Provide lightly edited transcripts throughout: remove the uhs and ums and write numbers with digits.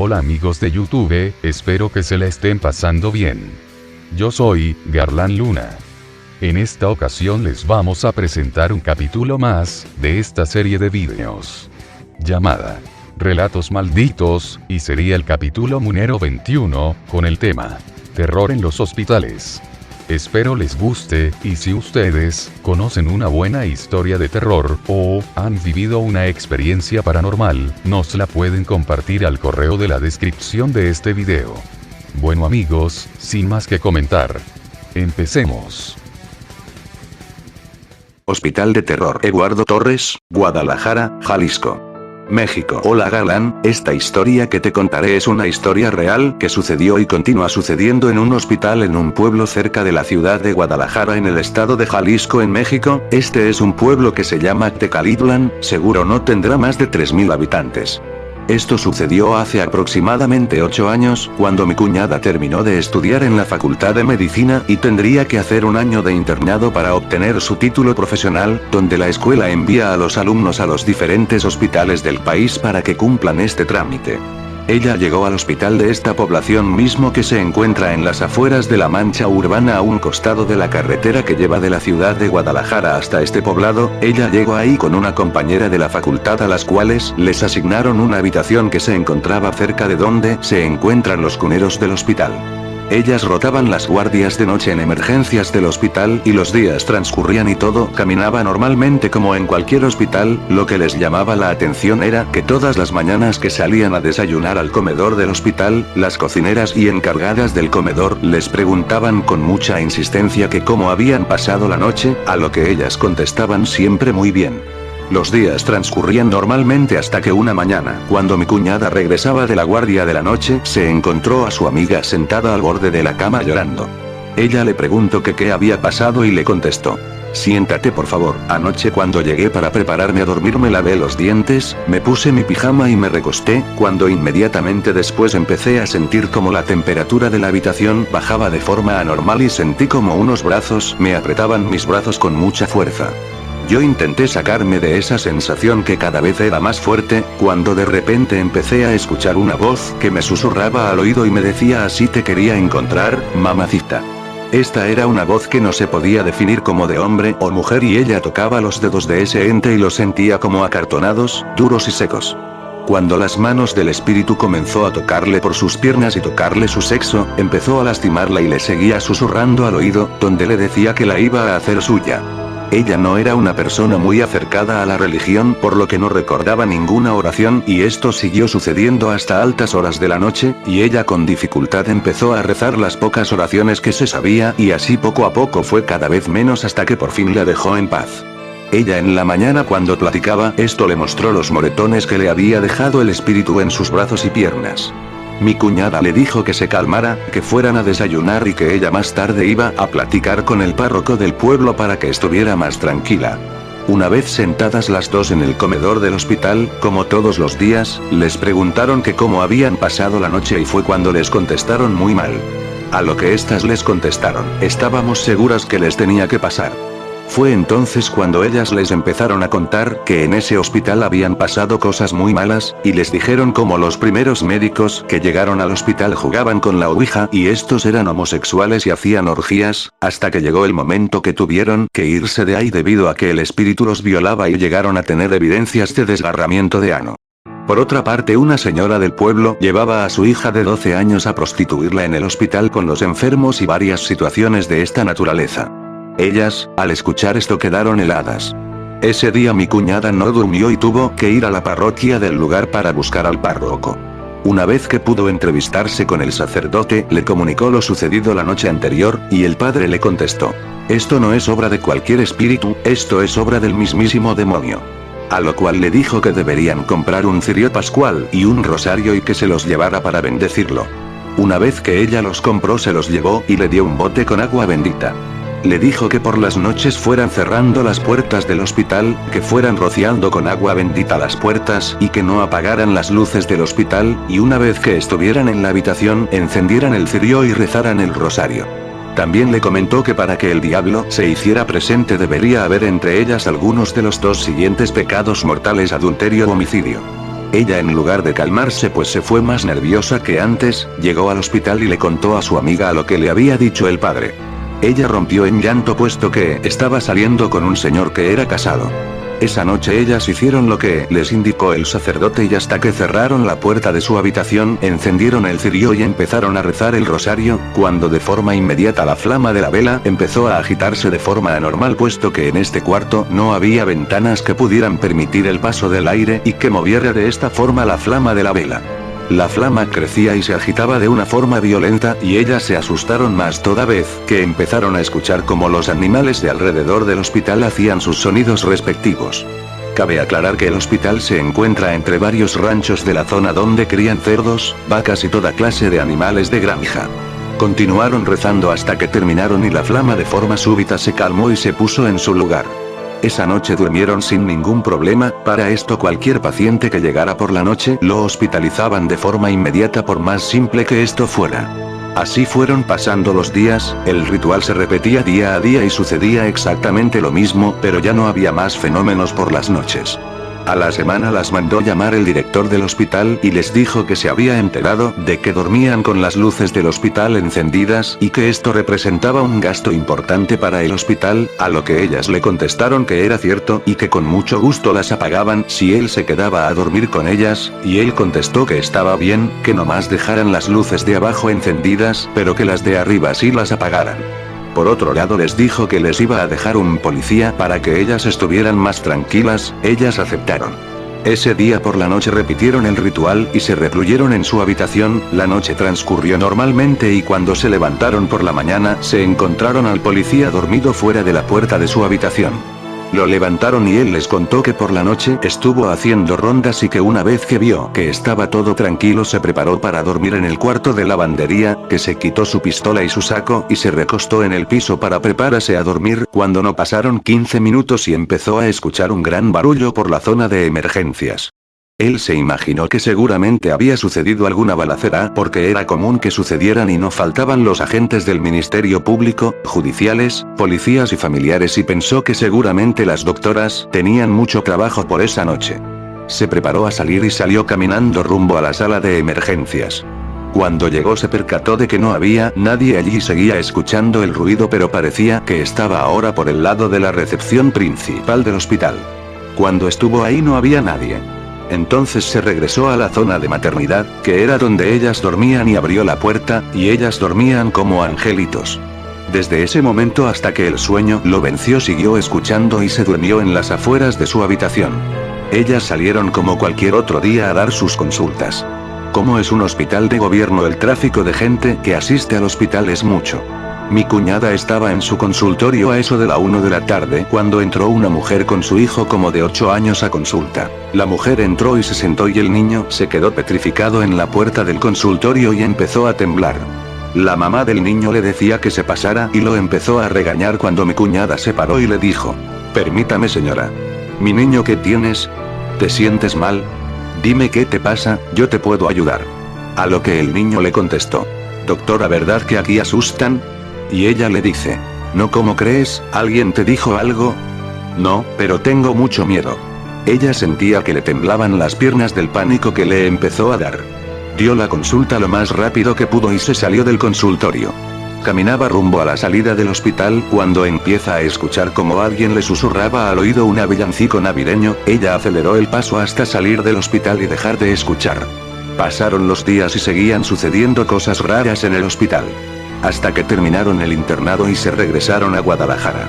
Hola amigos de YouTube, espero que se la estén pasando bien. Yo soy Garland Luna. En esta ocasión les vamos a presentar un capítulo más de esta serie de vídeos llamada Relatos Malditos, y sería el capítulo número 21, con el tema Terror en los hospitales. Espero les guste, y si ustedes conocen una buena historia de terror, o han vivido una experiencia paranormal, nos la pueden compartir al correo de la descripción de este video. Bueno amigos, sin más que comentar, empecemos. Hospital de Terror Eduardo Torres, Guadalajara, Jalisco, México. Hola Garland, esta historia que te contaré es una historia real que sucedió y continúa sucediendo en un hospital en un pueblo cerca de la ciudad de Guadalajara en el estado de Jalisco en México. Este es un pueblo que se llama Tecalitlán, seguro no tendrá más de 3000 habitantes. Esto sucedió hace aproximadamente 8 años, cuando mi cuñada terminó de estudiar en la Facultad de Medicina y tendría que hacer un año de internado para obtener su título profesional, donde la escuela envía a los alumnos a los diferentes hospitales del país para que cumplan este trámite. Ella llegó al hospital de esta población mismo que se encuentra en las afueras de la mancha urbana a un costado de la carretera que lleva de la ciudad de Guadalajara hasta este poblado. Ella llegó ahí con una compañera de la facultad a las cuales les asignaron una habitación que se encontraba cerca de donde se encuentran los cuneros del hospital. Ellas rotaban las guardias de noche en emergencias del hospital y los días transcurrían y todo caminaba normalmente como en cualquier hospital. Lo que les llamaba la atención era que todas las mañanas que salían a desayunar al comedor del hospital, las cocineras y encargadas del comedor les preguntaban con mucha insistencia que cómo habían pasado la noche, a lo que ellas contestaban siempre muy bien. Los días transcurrían normalmente hasta que una mañana, cuando mi cuñada regresaba de la guardia de la noche, se encontró a su amiga sentada al borde de la cama llorando. Ella le preguntó que qué había pasado y le contestó: siéntate por favor. Anoche cuando llegué para prepararme a dormir me lavé los dientes, me puse mi pijama y me recosté, cuando inmediatamente después empecé a sentir como la temperatura de la habitación bajaba de forma anormal y sentí como unos brazos me apretaban mis brazos con mucha fuerza. Yo intenté sacarme de esa sensación que cada vez era más fuerte, cuando de repente empecé a escuchar una voz que me susurraba al oído y me decía: así te quería encontrar, mamacita. Esta era una voz que no se podía definir como de hombre o mujer y ella tocaba los dedos de ese ente y los sentía como acartonados, duros y secos. Cuando las manos del espíritu comenzó a tocarle por sus piernas y tocarle su sexo, empezó a lastimarla y le seguía susurrando al oído, donde le decía que la iba a hacer suya. Ella no era una persona muy acercada a la religión, por lo que no recordaba ninguna oración, y esto siguió sucediendo hasta altas horas de la noche, y ella con dificultad empezó a rezar las pocas oraciones que se sabía, y así poco a poco fue cada vez menos hasta que por fin la dejó en paz. Ella en la mañana cuando platicaba esto le mostró los moretones que le había dejado el espíritu en sus brazos y piernas. Mi cuñada le dijo que se calmara, que fueran a desayunar y que ella más tarde iba a platicar con el párroco del pueblo para que estuviera más tranquila. Una vez sentadas las dos en el comedor del hospital, como todos los días, les preguntaron que cómo habían pasado la noche y fue cuando les contestaron muy mal. A lo que estas les contestaron: estábamos seguras que les tenía que pasar. Fue entonces cuando ellas les empezaron a contar que en ese hospital habían pasado cosas muy malas, y les dijeron cómo los primeros médicos que llegaron al hospital jugaban con la ouija y estos eran homosexuales y hacían orgías, hasta que llegó el momento que tuvieron que irse de ahí debido a que el espíritu los violaba y llegaron a tener evidencias de desgarramiento de ano. Por otra parte, una señora del pueblo llevaba a su hija de 12 años a prostituirla en el hospital con los enfermos y varias situaciones de esta naturaleza. Ellas, al escuchar esto quedaron heladas. Ese día mi cuñada no durmió y tuvo que ir a la parroquia del lugar para buscar al párroco. Una vez que pudo entrevistarse con el sacerdote, le comunicó lo sucedido la noche anterior, y el padre le contestó: esto no es obra de cualquier espíritu, esto es obra del mismísimo demonio. A lo cual le dijo que deberían comprar un cirio pascual y un rosario y que se los llevara para bendecirlo. Una vez que ella los compró se los llevó y le dio un bote con agua bendita. Le dijo que por las noches fueran cerrando las puertas del hospital, que fueran rociando con agua bendita las puertas y que no apagaran las luces del hospital, y una vez que estuvieran en la habitación encendieran el cirio y rezaran el rosario. También le comentó que para que el diablo se hiciera presente debería haber entre ellas algunos de los dos siguientes pecados mortales: adulterio o homicidio. Ella, en lugar de calmarse, pues se fue más nerviosa que antes, llegó al hospital y le contó a su amiga lo que le había dicho el padre. Ella rompió en llanto puesto que estaba saliendo con un señor que era casado. Esa noche ellas hicieron lo que les indicó el sacerdote y hasta que cerraron la puerta de su habitación, encendieron el cirio y empezaron a rezar el rosario, cuando de forma inmediata la flama de la vela empezó a agitarse de forma anormal puesto que en este cuarto no había ventanas que pudieran permitir el paso del aire y que moviera de esta forma la flama de la vela. La flama crecía y se agitaba de una forma violenta y ellas se asustaron más toda vez que empezaron a escuchar cómo los animales de alrededor del hospital hacían sus sonidos respectivos. Cabe aclarar que el hospital se encuentra entre varios ranchos de la zona donde crían cerdos, vacas y toda clase de animales de granja. Continuaron rezando hasta que terminaron y la flama de forma súbita se calmó y se puso en su lugar. Esa noche durmieron sin ningún problema. Para esto cualquier paciente que llegara por la noche lo hospitalizaban de forma inmediata por más simple que esto fuera. Así fueron pasando los días, el ritual se repetía día a día y sucedía exactamente lo mismo, pero ya no había más fenómenos por las noches. A la semana las mandó llamar el director del hospital y les dijo que se había enterado de que dormían con las luces del hospital encendidas y que esto representaba un gasto importante para el hospital, a lo que ellas le contestaron que era cierto y que con mucho gusto las apagaban si él se quedaba a dormir con ellas, y él contestó que estaba bien, que nomás dejaran las luces de abajo encendidas, pero que las de arriba sí las apagaran. Por otro lado les dijo que les iba a dejar un policía para que ellas estuvieran más tranquilas, ellas aceptaron. Ese día por la noche repitieron el ritual y se recluyeron en su habitación. La noche transcurrió normalmente y cuando se levantaron por la mañana se encontraron al policía dormido fuera de la puerta de su habitación. Lo levantaron y él les contó que por la noche estuvo haciendo rondas y que una vez que vio que estaba todo tranquilo se preparó para dormir en el cuarto de lavandería, que se quitó su pistola y su saco y se recostó en el piso para prepararse a dormir, cuando no pasaron 15 minutos y empezó a escuchar un gran barullo por la zona de emergencias. Él se imaginó que seguramente había sucedido alguna balacera porque era común que sucedieran y no faltaban los agentes del Ministerio Público, judiciales, policías y familiares y pensó que seguramente las doctoras tenían mucho trabajo por esa noche. Se preparó a salir y salió caminando rumbo a la sala de emergencias. Cuando llegó se percató de que no había nadie allí y seguía escuchando el ruido, pero parecía que estaba ahora por el lado de la recepción principal del hospital. Cuando estuvo ahí no había nadie. Entonces se regresó a la zona de maternidad, que era donde ellas dormían, y abrió la puerta, y ellas dormían como angelitos. Desde ese momento hasta que el sueño lo venció siguió escuchando y se durmió en las afueras de su habitación. Ellas salieron como cualquier otro día a dar sus consultas. Como es un hospital de gobierno, el tráfico de gente que asiste al hospital es mucho. Mi cuñada estaba en su consultorio a eso de la 1 de la tarde cuando entró una mujer con su hijo como de 8 años a consulta. La mujer entró y se sentó y el niño se quedó petrificado en la puerta del consultorio y empezó a temblar. La mamá del niño le decía que se pasara y lo empezó a regañar cuando mi cuñada se paró y le dijo: «Permítame, señora. Mi niño, ¿qué tienes? ¿Te sientes mal? Dime qué te pasa, yo te puedo ayudar». A lo que el niño le contestó: «Doctora, ¿verdad que aquí asustan?». Y ella le dice: «No, ¿cómo crees? ¿Alguien te dijo algo?». «No, pero tengo mucho miedo». Ella sentía que le temblaban las piernas del pánico que le empezó a dar. Dio la consulta lo más rápido que pudo y se salió del consultorio. Caminaba rumbo a la salida del hospital cuando empieza a escuchar como alguien le susurraba al oído un villancico navideño. Ella aceleró el paso hasta salir del hospital y dejar de escuchar. Pasaron los días y seguían sucediendo cosas raras en el hospital. Hasta que terminaron el internado y se regresaron a Guadalajara.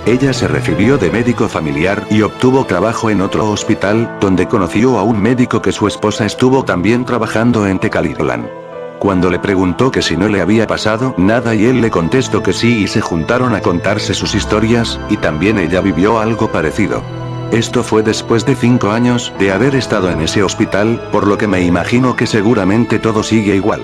Ella se recibió de médico familiar y obtuvo trabajo en otro hospital, donde conoció a un médico que su esposa estuvo también trabajando en Tecalitlán. Cuando le preguntó que si no le había pasado nada y él le contestó que sí, y se juntaron a contarse sus historias, y también ella vivió algo parecido. Esto fue después de 5 años de haber estado en ese hospital, por lo que me imagino que seguramente todo sigue igual.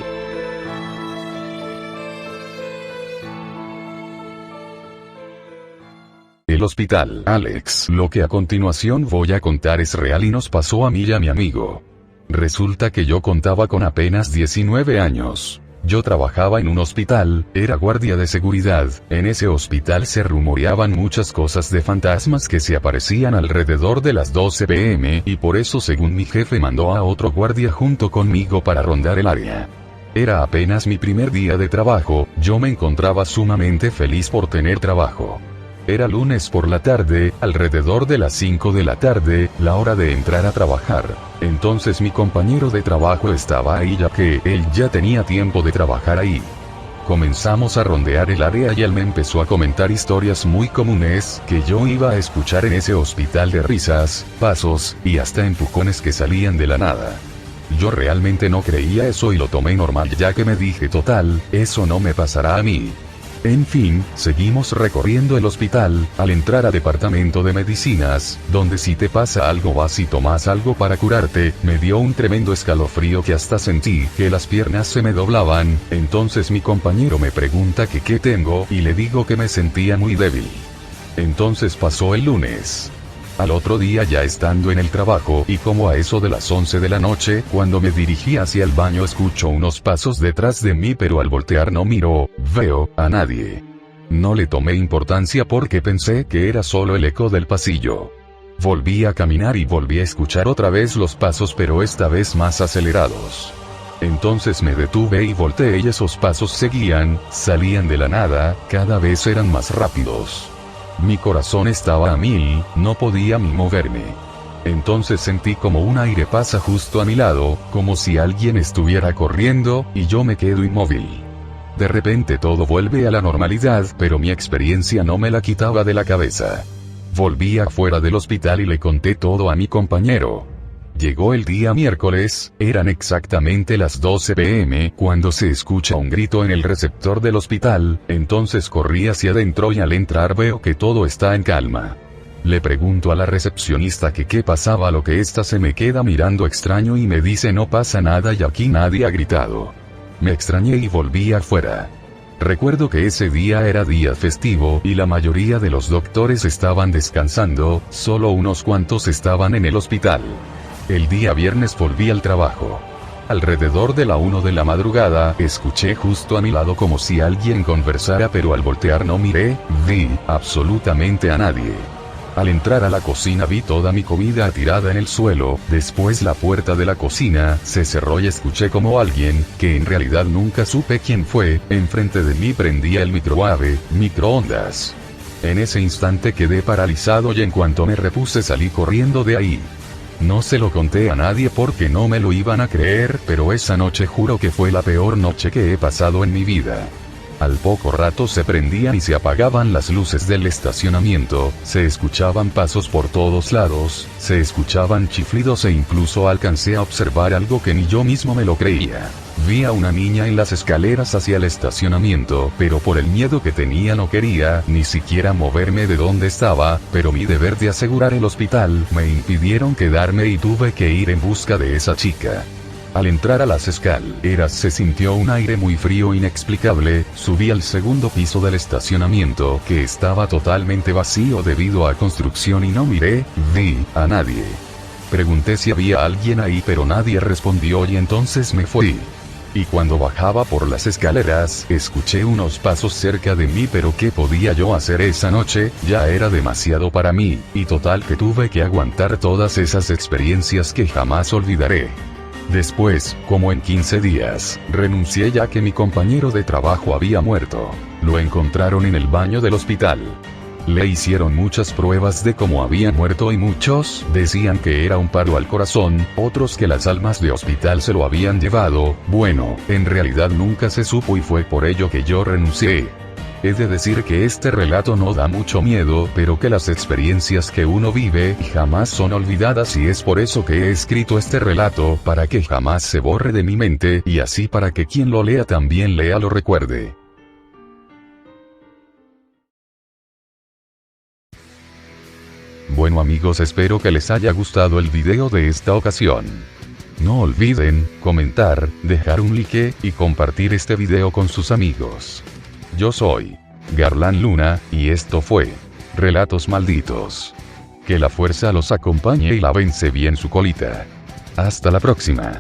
El hospital. Alex, lo que a continuación voy a contar es real y nos pasó a mí y a mi amigo. Resulta que yo contaba con apenas 19 años. Yo trabajaba en un hospital, era guardia de seguridad. En ese hospital se rumoreaban muchas cosas de fantasmas que se aparecían alrededor de las 12 p.m. y por eso, según mi jefe, mandó a otro guardia junto conmigo para rondar el área. Era apenas mi primer día de trabajo, yo me encontraba sumamente feliz por tener trabajo. Era lunes por la tarde, alrededor de las 5 de la tarde, la hora de entrar a trabajar. Entonces mi compañero de trabajo estaba ahí ya que él ya tenía tiempo de trabajar ahí. Comenzamos a rondear el área y él me empezó a comentar historias muy comunes que yo iba a escuchar en ese hospital, de risas, pasos, y hasta empujones que salían de la nada. Yo realmente no creía eso y lo tomé normal, ya que me dije, total, eso no me pasará a mí. En fin, seguimos recorriendo el hospital. Al entrar al departamento de medicinas, donde si te pasa algo vas y tomas algo para curarte, me dio un tremendo escalofrío que hasta sentí que las piernas se me doblaban. Entonces mi compañero me pregunta que qué tengo y le digo que me sentía muy débil. Entonces pasó el lunes. Al otro día, ya estando en el trabajo y como a eso de las 11 de la noche, cuando me dirigí hacia el baño, escucho unos pasos detrás de mí, pero al voltear no veo a nadie. No le tomé importancia porque pensé que era solo el eco del pasillo. Volví a caminar y volví a escuchar otra vez los pasos, pero esta vez más acelerados. Entonces me detuve y volteé y esos pasos salían de la nada, cada vez eran más rápidos. Mi corazón estaba a 1000, no podía ni moverme. Entonces sentí como un aire pasa justo a mi lado, como si alguien estuviera corriendo, y yo me quedo inmóvil. De repente todo vuelve a la normalidad, pero mi experiencia no me la quitaba de la cabeza. Volví afuera del hospital y le conté todo a mi compañero. Llegó el día miércoles, eran exactamente las 12 p.m. cuando se escucha un grito en el receptor del hospital. Entonces corrí hacia adentro y al entrar veo que todo está en calma. Le pregunto a la recepcionista que qué pasaba, lo que ésta se me queda mirando extraño y me dice, no pasa nada y aquí nadie ha gritado. Me extrañé y volví afuera. Recuerdo que ese día era día festivo y la mayoría de los doctores estaban descansando, solo unos cuantos estaban en el hospital. El día viernes volví al trabajo. Alrededor de la 1 de la madrugada, escuché justo a mi lado como si alguien conversara, pero al voltear no vi absolutamente a nadie. Al entrar a la cocina vi toda mi comida tirada en el suelo, después la puerta de la cocina se cerró y escuché como alguien, que en realidad nunca supe quién fue, enfrente de mí prendía el microondas. En ese instante quedé paralizado y en cuanto me repuse salí corriendo de ahí. No se lo conté a nadie porque no me lo iban a creer, pero esa noche juro que fue la peor noche que he pasado en mi vida. Al poco rato se prendían y se apagaban las luces del estacionamiento, se escuchaban pasos por todos lados, se escuchaban chiflidos e incluso alcancé a observar algo que ni yo mismo me lo creía. Vi a una niña en las escaleras hacia el estacionamiento, pero por el miedo que tenía no quería ni siquiera moverme de donde estaba, pero mi deber de asegurar el hospital me impidieron quedarme y tuve que ir en busca de esa chica. Al entrar a las escaleras se sintió un aire muy frío inexplicable. Subí al segundo piso del estacionamiento, que estaba totalmente vacío debido a construcción, y no vi a nadie. Pregunté si había alguien ahí, pero nadie respondió y entonces me fui. Y cuando bajaba por las escaleras, escuché unos pasos cerca de mí, pero ¿qué podía yo hacer esa noche? Ya era demasiado para mí, y total que tuve que aguantar todas esas experiencias que jamás olvidaré. Después, como en 15 días, renuncié ya que mi compañero de trabajo había muerto. Lo encontraron en el baño del hospital. Le hicieron muchas pruebas de cómo había muerto y muchos decían que era un paro al corazón, otros que las almas de hospital se lo habían llevado. Bueno, en realidad nunca se supo y fue por ello que yo renuncié. He de decir que este relato no da mucho miedo, pero que las experiencias que uno vive jamás son olvidadas, y es por eso que he escrito este relato, para que jamás se borre de mi mente, y así para que quien lo lea también lo recuerde. Bueno amigos, espero que les haya gustado el video de esta ocasión. No olviden comentar, dejar un like y compartir este video con sus amigos. Yo soy Garland Luna, y esto fue Relatos Malditos. Que la fuerza los acompañe y lávense bien su colita. Hasta la próxima.